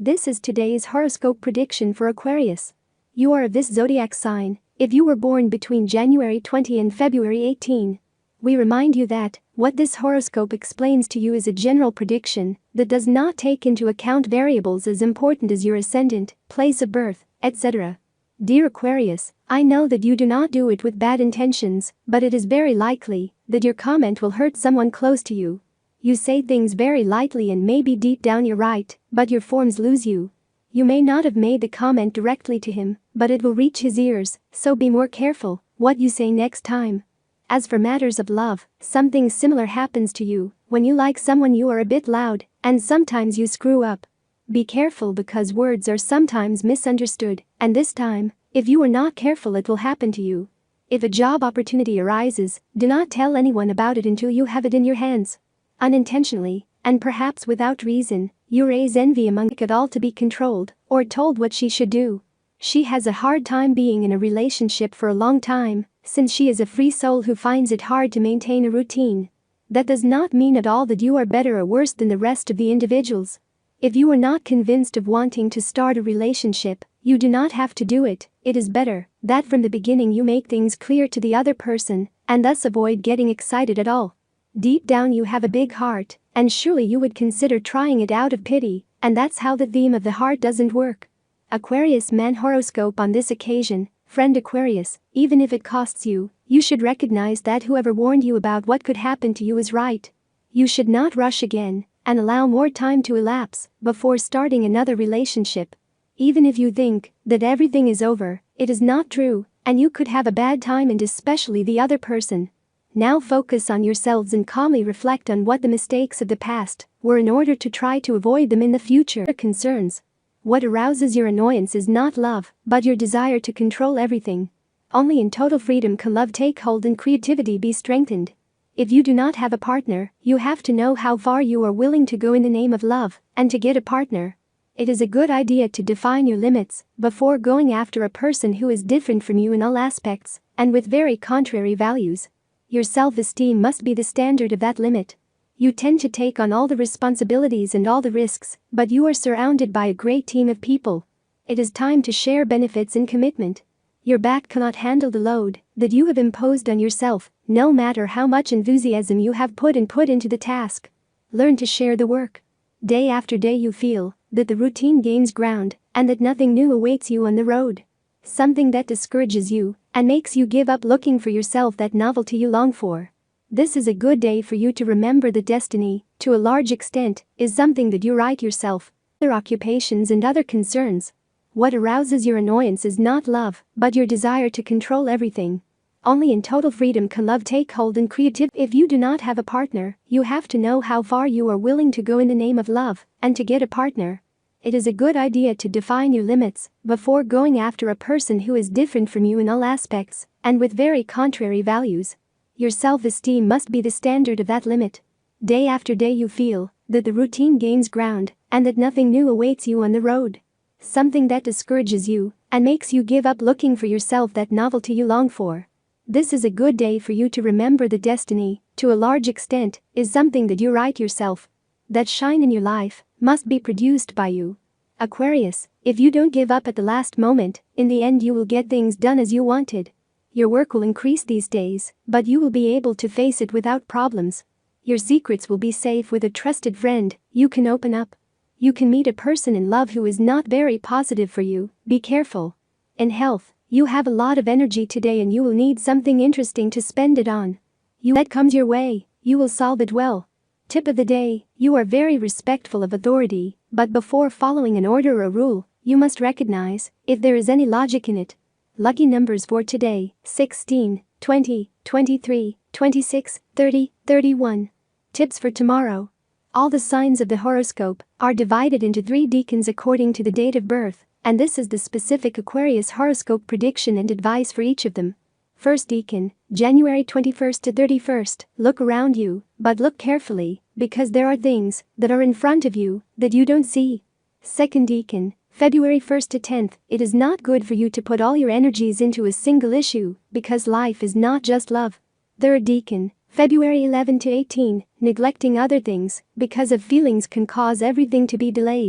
This is today's horoscope prediction for Aquarius. You are of this zodiac sign if you were born between January 20 and February 18. We remind you that what this horoscope explains to you is a general prediction that does not take into account variables as important as your ascendant, place of birth, etc. Dear Aquarius, I know that you do not do it with bad intentions, but it is very likely that your comment will hurt someone close to you. You say things very lightly and maybe deep down you're right, but your forms lose you. You may not have made the comment directly to him, but it will reach his ears, so be more careful what you say next time. As for matters of love, something similar happens to you. When you like someone you are a bit loud, and sometimes you screw up. Be careful because words are sometimes misunderstood, and this time, if you are not careful it will happen to you. If a job opportunity arises, do not tell anyone about it until you have it in your hands. Unintentionally, and perhaps without reason, you raise envy among it all to be controlled, or told what she should do. She has a hard time being in a relationship for a long time, since she is a free soul who finds it hard to maintain a routine. That does not mean at all that you are better or worse than the rest of the individuals. If you are not convinced of wanting to start a relationship, you do not have to do it. It is better that from the beginning you make things clear to the other person, and thus avoid getting excited at all. Deep down you have a big heart, and surely you would consider trying it out of pity, and that's how the theme of the heart doesn't work. Aquarius man horoscope on this occasion, friend Aquarius, even if it costs you, you should recognize that whoever warned you about what could happen to you is right. You should not rush again, and allow more time to elapse before starting another relationship. Even if you think that everything is over, it is not true, and you could have a bad time and especially the other person. Now focus on yourselves and calmly reflect on what the mistakes of the past were in order to try to avoid them in the future. Concerns. What arouses your annoyance is not love, but your desire to control everything. Only in total freedom can love take hold and creativity be strengthened. If you do not have a partner, you have to know how far you are willing to go in the name of love, and to get a partner. It is a good idea to define your limits before going after a person who is different from you in all aspects, and with very contrary values. Your self-esteem must be the standard of that limit. You tend to take on all the responsibilities and all the risks, but you are surrounded by a great team of people. It is time to share benefits and commitment. Your back cannot handle the load that you have imposed on yourself, no matter how much enthusiasm you have put into the task. Learn to share the work. Day after day you feel that the routine gains ground, and that nothing new awaits you on the road. Something that discourages you and makes you give up looking for yourself, that novelty you long for. This is a good day for you to remember that destiny, to a large extent, is something that you write yourself. Other occupations and other concerns. What arouses your annoyance is not love, but your desire to control everything. Only in total freedom can love take hold and creativity. If you do not have a partner, you have to know how far you are willing to go in the name of love, and to get a partner. It is a good idea to define your limits before going after a person who is different from you in all aspects, and with very contrary values. Your self-esteem must be the standard of that limit. Day after day you feel that the routine gains ground, and that nothing new awaits you on the road. Something that discourages you and makes you give up looking for yourself, that novelty you long for. This is a good day for you to remember that destiny, to a large extent, is something that you write yourself. That shine in your life must be produced by you. Aquarius, if you don't give up at the last moment, in the end you will get things done as you wanted. Your work will increase these days, but you will be able to face it without problems. Your secrets will be safe with a trusted friend. You can open up. You can meet a person in love who is not very positive for you. Be careful. In health, you have a lot of energy today and you will need something interesting to spend it on. That comes your way, you will solve it well. Tip of the day, you are very respectful of authority, but before following an order or a rule, you must recognize if there is any logic in it. Lucky numbers for today: 16, 20, 23, 26, 30, 31. Tips for tomorrow. All the signs of the horoscope are divided into 3 decans according to the date of birth, and this is the specific Aquarius horoscope prediction and advice for each of them. First decan, January 21st to 31st. Look around you, but look carefully, because there are things that are in front of you that you don't see. Second decan, February 1st to 10th. It is not good for you to put all your energies into a single issue, because life is not just love. Third decan, February 11 to 18. Neglecting other things because of feelings can cause everything to be delayed.